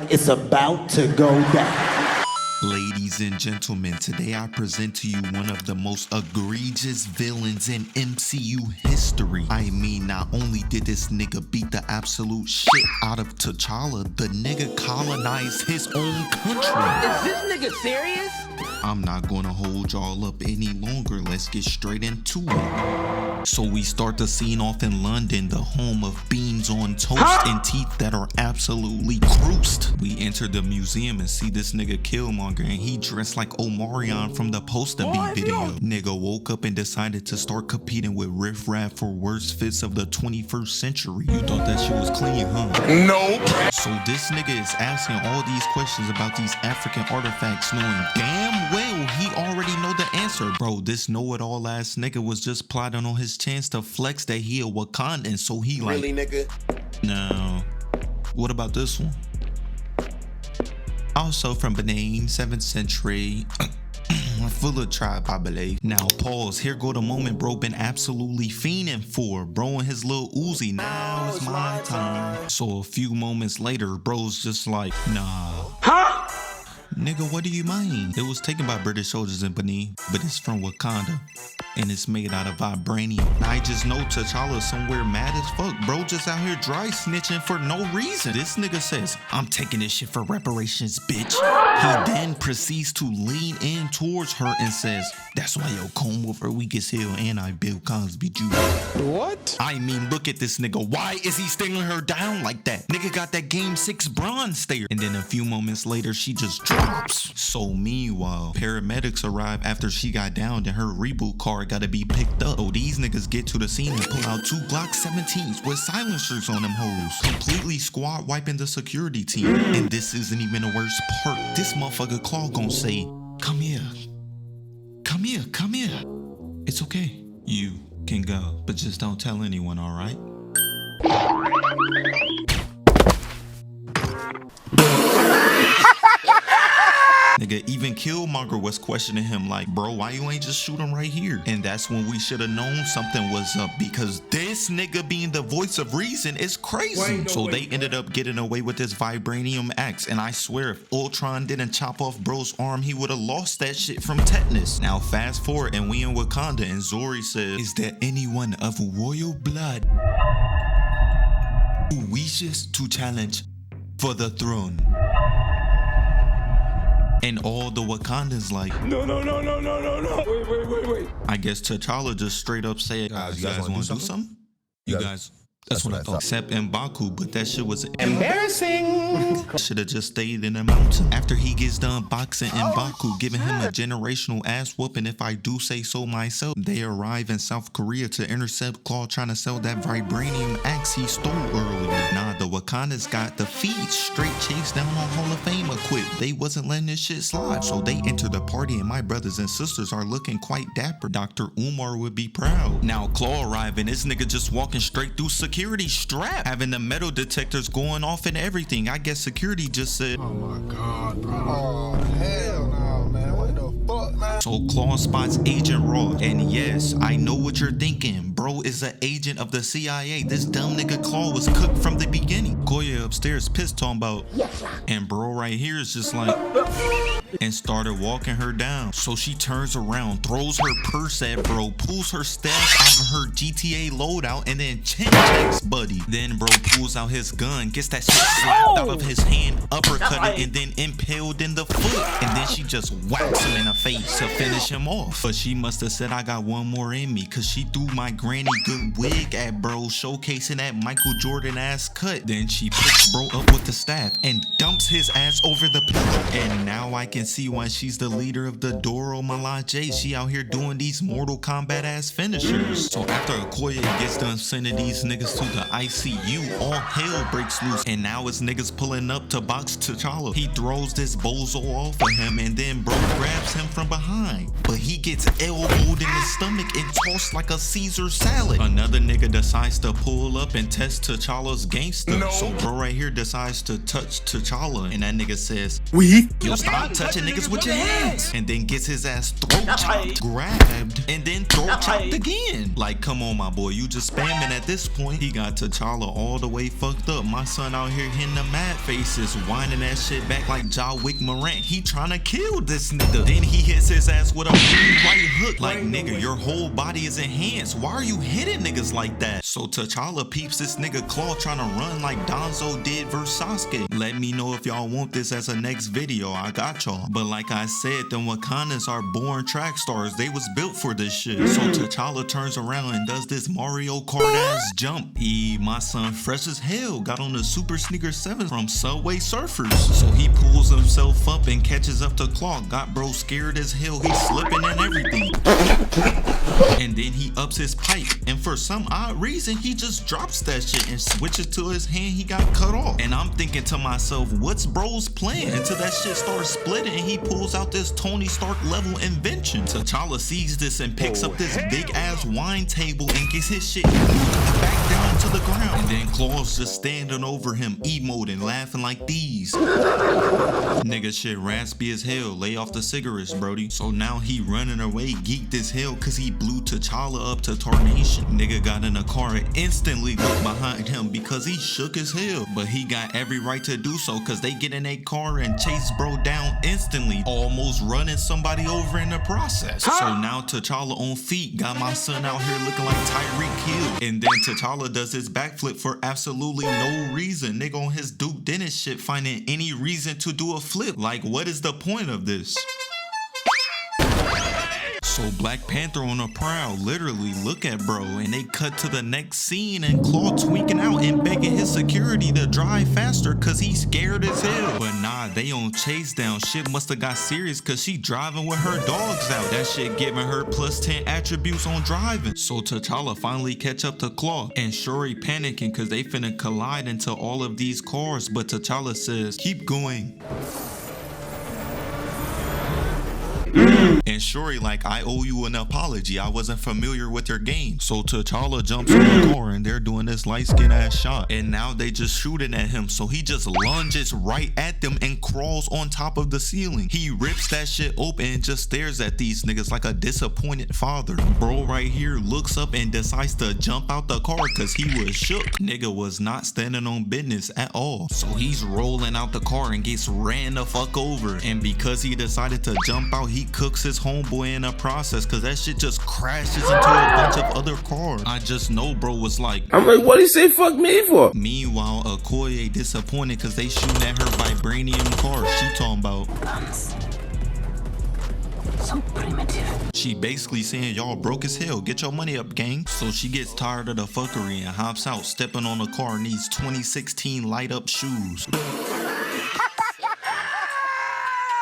It's about to go down. Ladies and gentlemen, today I present to you one of the most egregious villains in MCU history. I mean, not only did this nigga beat the absolute shit out of T'Challa, the nigga colonized his own country. Is this nigga serious? I'm not gonna hold y'all up any longer. Let's get straight into it. So we start the scene off in London, the home of beans on toast and teeth that are absolutely crusted. We enter the museum and see this nigga Killmonger, and he dressed like Omarion from the Poster Beat video. Nigga woke up and decided to start competing with Riff Raff for worst fits of the 21st century. You thought that shit was clean, huh? Nope. So this nigga is asking all these questions about these African artifacts, knowing damn well he already know the answer. Bro, this know-it-all ass nigga was just plotting on his chance to flex that he a Wakandan, so he like, Really, nigga? no. What about this one? Also from Benin, 7th century. Full of tribe, I believe. Now pause, here go the moment bro been absolutely fiending for. Bro and his little Uzi, now it's my time. So a few moments later, bro's just like, nah. Nigga, what do you mean? It was taken by British soldiers in Benin, but it's from Wakanda, and it's made out of vibranium. I just know T'Challa somewhere mad as fuck. Bro just out here dry snitching for no reason. This nigga says, I'm taking this shit for reparations, bitch. He then proceeds to lean in towards her and says, that's why your comb over weak as hell and I Bill Cosby Jew. What? I mean, look at this nigga. Why is he staring her down like that? Nigga got that Game 6 bronze stare. And then a few moments later, she just drops. So meanwhile, paramedics arrive after she got downed and her reboot car gotta be picked up. So these niggas get to the scene and pull out 2 Glock 17s with silencers on them hoes, completely squad wiping the security team. And this isn't even the worst part. This motherfucker Klaue gonna say, come here. Come here, come here. It's okay. You can go, but just don't tell anyone, all right? Nigga, even Killmonger was questioning him like, bro, why you ain't just shoot him right here? And that's when we should have known something was up, because this nigga being the voice of reason is crazy. So they ended up getting away with this vibranium axe, and I swear if Ultron didn't chop off bro's arm, he would have lost that shit from tetanus. Now fast forward and we in Wakanda, and Zori says, is there anyone of royal blood who wishes to challenge for the throne? And all the Wakandans like, no. Wait. I guess T'Challa just straight up said, you guys want to do something? You guys, that's what I thought. Except M'Baku, but that shit was embarrassing. Should have just stayed in the mountain. After he gets done boxing M'Baku, giving him a generational ass whooping, if I do say so myself, they arrive in South Korea to intercept Klaue trying to sell that vibranium axe he stole earlier. Nah, the Wakandans got the feed straight chased down on Hall of Fame equipped. They wasn't letting this shit slide, so they enter the party and my brothers and sisters are looking quite dapper. Dr. Umar would be proud. Now Klaue arriving, this nigga just walking straight through security strap, having the metal detectors going off and everything. I guess security just said, oh my god, bro. Oh, hell no, man. What the fuck, man? So Klaue spots Agent Raw, and yes, I know what you're thinking. Bro is an agent of the CIA. This dumb nigga Klaue was cooked from the beginning. Goya upstairs pissed talking about, and bro right here is just like, and started walking her down. So she turns around, throws her purse at bro, pulls her stash out of her GTA loadout, and then chin checks buddy. Then bro pulls out his gun, gets that shit slapped out of his hand, uppercutted, and then impaled in the foot. And then she just whacks him in the face to finish him off. But she must have said I got one more in me, cause she threw my granny good wig at bro, showcasing that Michael Jordan ass cut. Then she picks bro up with the staff and dumps his ass over the pillow. And now I can see why she's the leader of the Doro Milaje. She out here doing these Mortal Kombat ass finishers. So after Okoye gets done sending these niggas to the ICU, all hell breaks loose, and now it's niggas pulling up to box T'Challa. He throws this bozo off of him, and then bro grabs him from behind. fine, but he gets elbowed in the stomach and tossed like a Caesar salad. Another nigga decides to pull up and test T'Challa's gangster. No. So bro right here decides to touch T'Challa, and that nigga says, Oui. "Yo, stop touching niggas with your hands," and then gets his ass throat chopped, grabbed, and then throat chopped again. Like, come on, my boy, you just spamming at this point. He got T'Challa all the way fucked up. My son out here hitting the mad faces, whining that shit back like John Wick Morant. He trying to kill this nigga. Then he hits his ass with a right hook. Like, nigga, your whole body is enhanced. Why are you hitting niggas like that? So T'Challa peeps this nigga Klaue trying to run like Donzo did versus Sasuke. Let me know if y'all want this as a next video. I got y'all. But like I said, the Wakandans are born track stars. They was built for this shit. So T'Challa turns around and does this Mario Kart ass jump. My son fresh as hell got on the Super Sneaker 7 from Subway Surfers. So he pulls himself up and catches up to Klaue. Got bro scared as hell. He's slipping and everything. And then he ups his pipe. And for some odd reason, he just drops that shit and switches to his hand. He got cut off. And I'm thinking to myself, what's bro's plan? Until that shit starts splitting and he pulls out this Tony Stark level invention. T'Challa sees this and picks up this big ass wine table and gets his shit back down to the ground. And then Klaue's just standing over him, emoting, laughing like these. Nigga shit raspy as hell. Lay off the cigarettes, brody. So now he running away geeked as hell cause he blew T'Challa up to Tarnation. Nigga got in a car and instantly looked behind him because he shook as hell. But he got every right to do so cause they get in a car and chase bro down instantly, almost running somebody over in the process. So now T'Challa on feet got my son out here looking like Tyreek Hill. And then T'Challa does his backflip for absolutely no reason. Nigga on his Duke Dennis shit finding any reason to do a flip. Like, what is the point of this? So Black Panther on a prowl, literally look at bro, and they cut to the next scene and Klaue tweaking out and begging his security to drive faster cause he's scared as hell. But nah, they on chase down. Shit must have got serious cause she driving with her dogs out. That shit giving her plus 10 attributes on driving. So T'Challa finally catch up to Klaue and Shuri panicking cause they finna collide into all of these cars, but T'Challa says, keep going. And Shuri like, I owe you an apology. I wasn't familiar with your game. So T'Challa jumps on the car and they're doing this light skin ass shot. And now they just shooting at him. So he just lunges right at them and crawls on top of the ceiling. He rips that shit open and just stares at these niggas like a disappointed father. Bro right here looks up and decides to jump out the car cause he was shook. Nigga was not standing on business at all. So he's rolling out the car and gets ran the fuck over. And because he decided to jump out, he cooks his homeboy in a process cause that shit just crashes into a bunch of other cars. I just know bro was like, I'm like, what he say fuck me for? Meanwhile, Okoye disappointed cause they shooting at her vibranium car. She talking about so primitive. She basically saying y'all broke as hell, get your money up gang. So she gets tired of the fuckery and hops out, stepping on the car and needs 2016 light up shoes.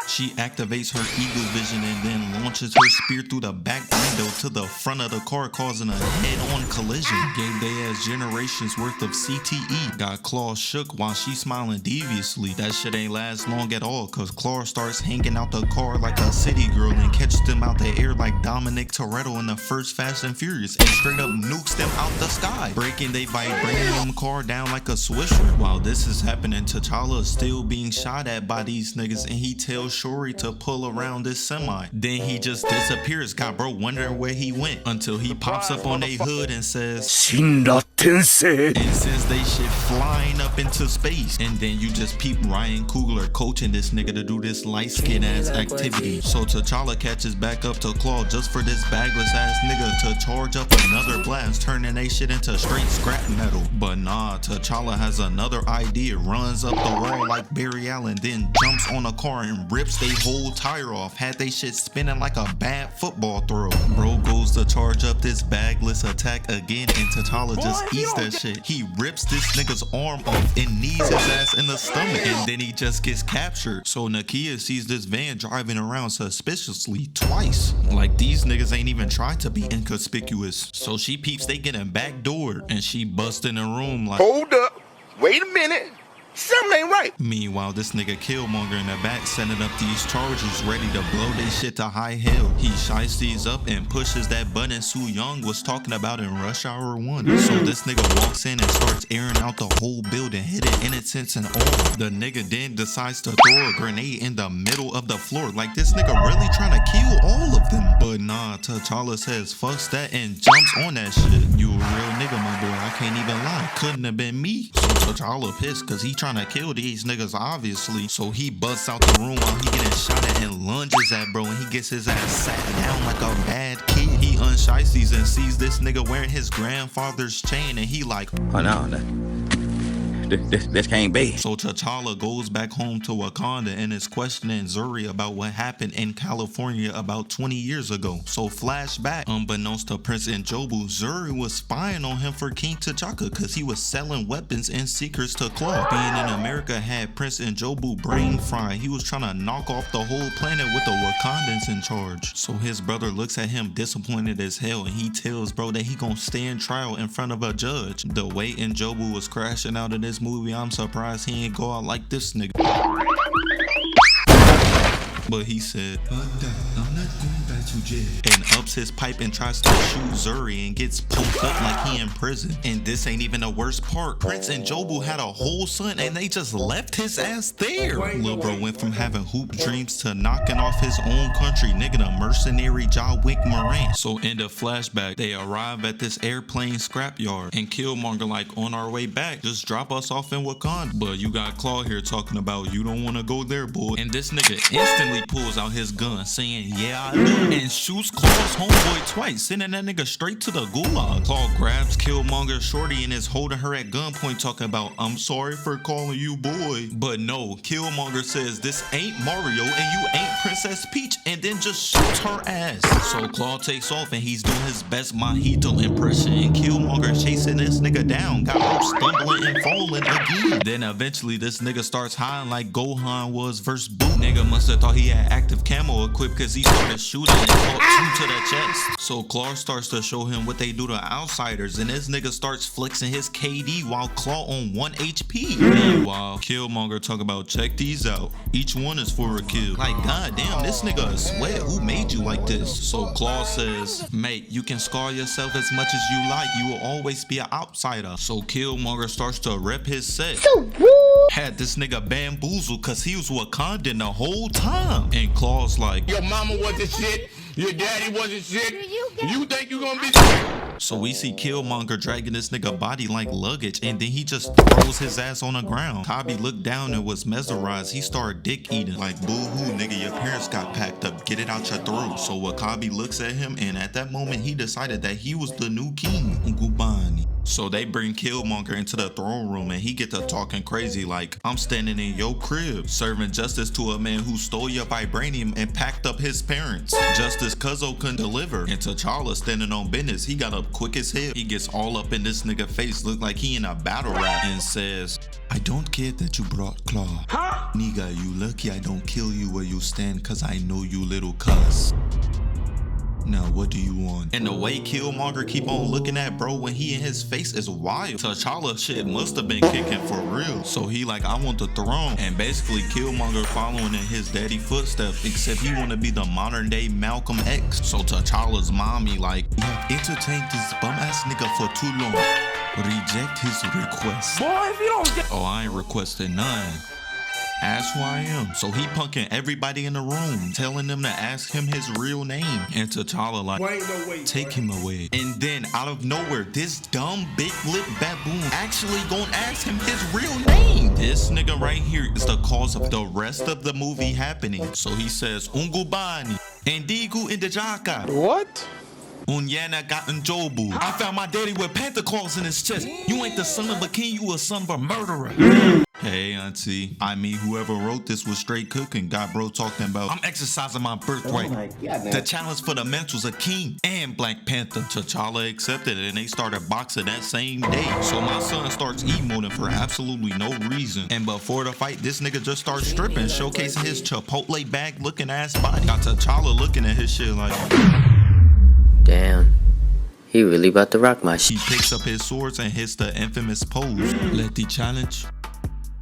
She activates her eagle vision and then launches her spear through the back window to the front of the car, causing a head-on collision. Gave they ass generations worth of CTE. Got Klaue shook while she smiling deviously. That shit ain't last long at all, cause Klaue starts hanging out the car like a city girl and catches them out the air like Dominic Toretto in the first Fast and Furious and straight up nukes them out the sky, breaking they vibranium car down like a swisher. While this is happening, T'Challa is still being shot at by these niggas and he tells Shuri to pull around this semi. Then he just disappears. Got bro wondering where he went until he pops up on their hood and says, Shinda Tensei. and sends they shit flying up into space. And then you just peep Ryan Coogler coaching this nigga to do this light skin ass activity. So T'Challa catches back up to Klaue just for this bagless ass nigga to charge up another blast, turning they shit into straight scrap metal. But nah, T'Challa has another idea, runs up the wall like Barry Allen, then jumps on a car and rips they whole tire off, had they shit spinning like a bad football throw. Bro goes to charge up this bagless attack again and T'Challa just eats that shit. He rips this nigga's arm off and knees his ass in the stomach, and then he just gets captured. So Nakia sees this van driving around suspiciously twice. Like these niggas ain't even trying to be inconspicuous. So she peeps they getting backdoored and she busts in the room like, Hold up. Wait a minute. Something ain't right. Meanwhile, this nigga Killmonger in the back setting up these charges ready to blow they shit to high hell. He shies these up and pushes that button Su Young was talking about in Rush Hour 1. So this nigga walks in and starts airing out the whole building, hitting innocents and all. The nigga then decides to throw a grenade in the middle of the floor. Like this nigga really trying to kill all of them. But nah, T'Challa says fucks that and jumps on that shit. You a real nigga, my boy, I can't even lie. Couldn't have been me. So T'Challa pissed cause he trying to kill these niggas obviously. So he busts out the room while he getting shot at and lunges at bro, and he gets his ass sat down like a bad kid. He unshiesties and sees this nigga wearing his grandfather's chain, and he like, oh no, this can't be. So T'Challa goes back home to Wakanda and is questioning Zuri about what happened in California about 20 years ago. So flashback, unbeknownst to Prince N'Jobu, Zuri was spying on him for King T'Chaka because he was selling weapons and secrets to Klaue. Being in America had Prince N'Jobu brain fried. He was trying to knock off the whole planet with the Wakandans in charge. So his brother looks at him disappointed as hell, and he tells bro that he gonna stand trial in front of a judge. The way N'Jobu was crashing out of this movie, I'm surprised he ain't go out like this nigga. But he said, fuck that, I'm not going back to jail. And ups his pipe and tries to shoot Zuri and gets poked up like he in prison. And this ain't even the worst part. Prince N'Jobu had a whole son and they just left his ass there. Lil bro went from having hoop dreams to knocking off his own country. Nigga, the mercenary John Wick Moran. So in the flashback, they arrive at this airplane scrapyard. And Killmonger like, on our way back, just drop us off in Wakanda. But you got Klaue here talking about you don't want to go there, boy. And this nigga instantly pulls out his gun saying, yeah, I do, and shoots Klaue's homeboy twice, sending that nigga straight to the gulag. Klaue grabs Killmonger shorty and is holding her at gunpoint talking about, I'm sorry for calling you boy. But no, Killmonger says this ain't Mario and you ain't Princess Peach, and then just shoots her ass. So Klaue takes off and he's doing his best Mojito impression, and Killmonger chasing this nigga down, got her stumbling and falling again. Then eventually this nigga starts hiding like Gohan was versus Boo. Nigga must have thought he had active camo equipped because he started shooting and caught 2 to the chest. So Klaue starts to show him what they do to outsiders, and this nigga starts flexing his KD while Klaue on 1 HP. Meanwhile, Killmonger talk about, check these out, each one is for a kill. Like, goddamn, this nigga a sweat, who made you like this? So Klaue says, mate, you can scar yourself as much as you like, you will always be an outsider. So Killmonger starts to rep his set. Had this nigga bamboozled cause he was Wakandan the whole time. And Klaue's like, Your mama wasn't shit. Your daddy wasn't shit. You think you gonna be so we see Killmonger dragging this nigga body like luggage, and then he just throws his ass on the ground. Kabi looked down and was mesmerized. He started dick eating. Like, boo-hoo, nigga, your parents got packed up. Get it out your throat. So Wakabi looks at him, and at that moment, he decided that he was the new king, Ngubani. So they bring Killmonger into the throne room, and he get to talking crazy like, I'm standing in your crib, serving justice to a man who stole your vibranium and packed up his parents. Justice Cuzzo couldn't deliver. And T'Challa standing on business. He got up quick as hell. He gets all up in this nigga face, look like he in a battle rap, and says, I don't care that you brought Klaue. Huh? Nigga, you lucky I don't kill you where you stand, cause I know you little cuss. Now what do you want? And the way Killmonger keep on looking at bro when he in his face is wild. T'Challa shit must have been kicking for real. So he like, I want the throne. And basically Killmonger following in his daddy footsteps, except he want to be the modern day Malcolm X. So T'Challa's mommy like, you have entertained this bum ass nigga for too long. Reject his request. Boy, if you don't get... Oh, I ain't requested none. Ask who I am. So he punking everybody in the room, telling them to ask him his real name. And T'Challa like, take him away. And then out of nowhere, this dumb big lip baboon actually gonna ask him his real name. This nigga right here is the cause of the rest of the movie happening. So he says, Ungubani, Ndigu Indijaka. What? Unyana got N'Jobu. I found my daddy with panther claws in his chest. You ain't the son of a king, you a son of a murderer. Hey, auntie. I mean, whoever wrote this was straight cooking. Got bro talking about, I'm exercising my birthright. Oh my God, the challenge for the mantles of king and Black Panther. T'Challa accepted it and they started boxing that same day. So my son starts emoting for absolutely no reason. And before the fight, this nigga just starts stripping, showcasing his Chipotle bag looking ass body. Got T'Challa looking at his shit like, damn, he really about to rock my shit. He picks up his swords and hits the infamous pose. Let the challenge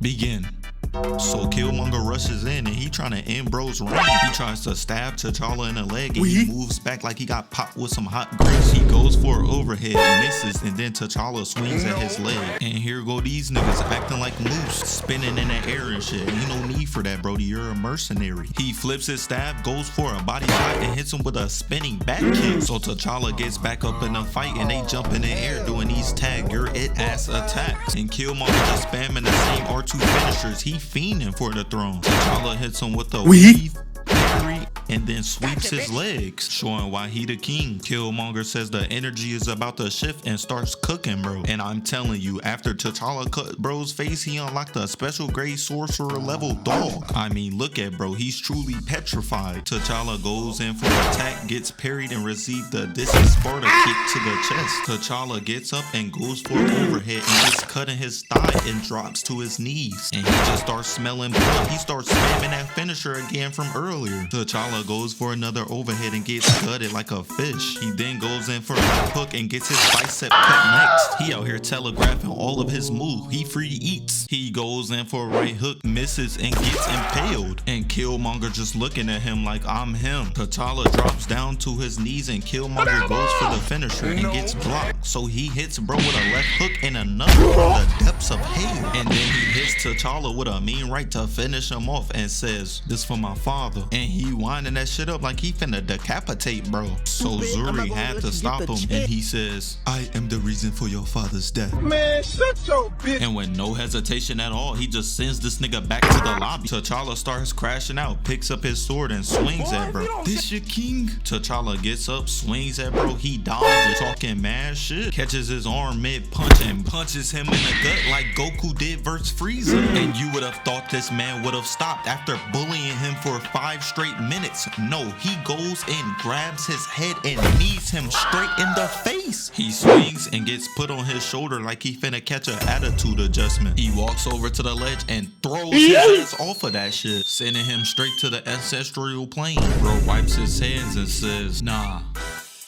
Begin. So Killmonger rushes in and he trying to end bro's reign. He tries to stab T'Challa in the leg and he moves back like he got popped with some hot grease. He goes for an overhead, misses, and then T'Challa swings at his leg. And here go these niggas acting like moose, spinning in the air and shit. Ain't no need for that, Brody. You're a mercenary. He flips his stab, goes for a body shot, and hits him with a spinning back kick. So T'Challa gets back up in the fight and they jump in the air doing these tag your it ass attacks. And Killmonger just spamming the same R2 finishers. He fiending for the throne. T'Challa hits him with a weave, parry, and then sweeps his legs, showing why he the king. Killmonger says the energy is about to shift and starts cooking, bro. And I'm telling you, after T'Challa cut bro's face, he unlocked a special grade sorcerer level dog. I mean, look at bro, he's truly petrified. T'Challa goes in for an attack, gets parried, and receives the distant Sparta kick to the chest. T'Challa gets up and goes for an overhead and gets cut in his thigh and drops to his knees. And he just starts smelling blood. He starts spamming that finisher again from earlier. T'Challa goes for another overhead and gets gutted like a fish. He then goes in for a left hook and gets his bicep cut next. He out here telegraphing all of his moves. He free eats. He goes in for a right hook, misses, and gets impaled. And Killmonger just looking at him like I'm him. T'Challa drops down to his knees and Killmonger goes for the finisher and gets blocked. So he hits bro with a left hook and another from the depths of hell. And then he hits T'Challa with a mean right to finish him off and says, "This for my father." And he winding that shit up like he finna decapitate bro. So Zuri had to stop him and he says, "I am the reason for your father's death." Man, shut your bitch. And with no hesitation at all, he just sends this nigga back to the lobby. T'Challa starts crashing out, picks up his sword and swings at bro. "This your king?" T'Challa gets up, swings at bro. He dodges, talking mad shit, catches his arm mid-punch and punches him in the gut like Goku did versus Frieza. And you would have thought this man would have stopped after bullying him for 5 straight minutes. No, he goes and grabs his head and knees him straight in the face. He swings and gets put on his shoulder like he finna catch an attitude adjustment. He walks over to the ledge and throws his ass off of that shit, sending him straight to the ancestral plane. Bro wipes his hands and says, "Nah,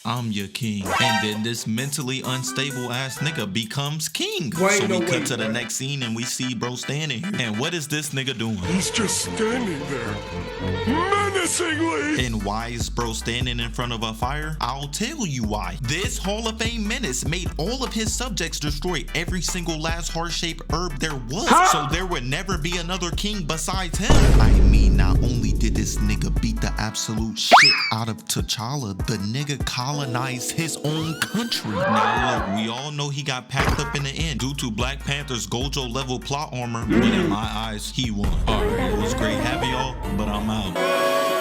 I'm your king." And then this mentally unstable ass nigga becomes king. So we cut to the next scene and we see bro standing here. And what is this nigga doing? He's just standing there, menacingly. And why is bro standing in front of a fire? I'll tell you why. This Hall of Fame menace made all of his subjects destroy every single last heart-shaped herb there was. So there would never be another king besides him. I mean, not only did this nigga beat the absolute shit out of T'Challa, the nigga colonized his own country. Now look, we all know he got packed up in the end due to Black Panther's Gojo level plot armor, but in my eyes, he won. Alright, it was great having y'all, but I'm out.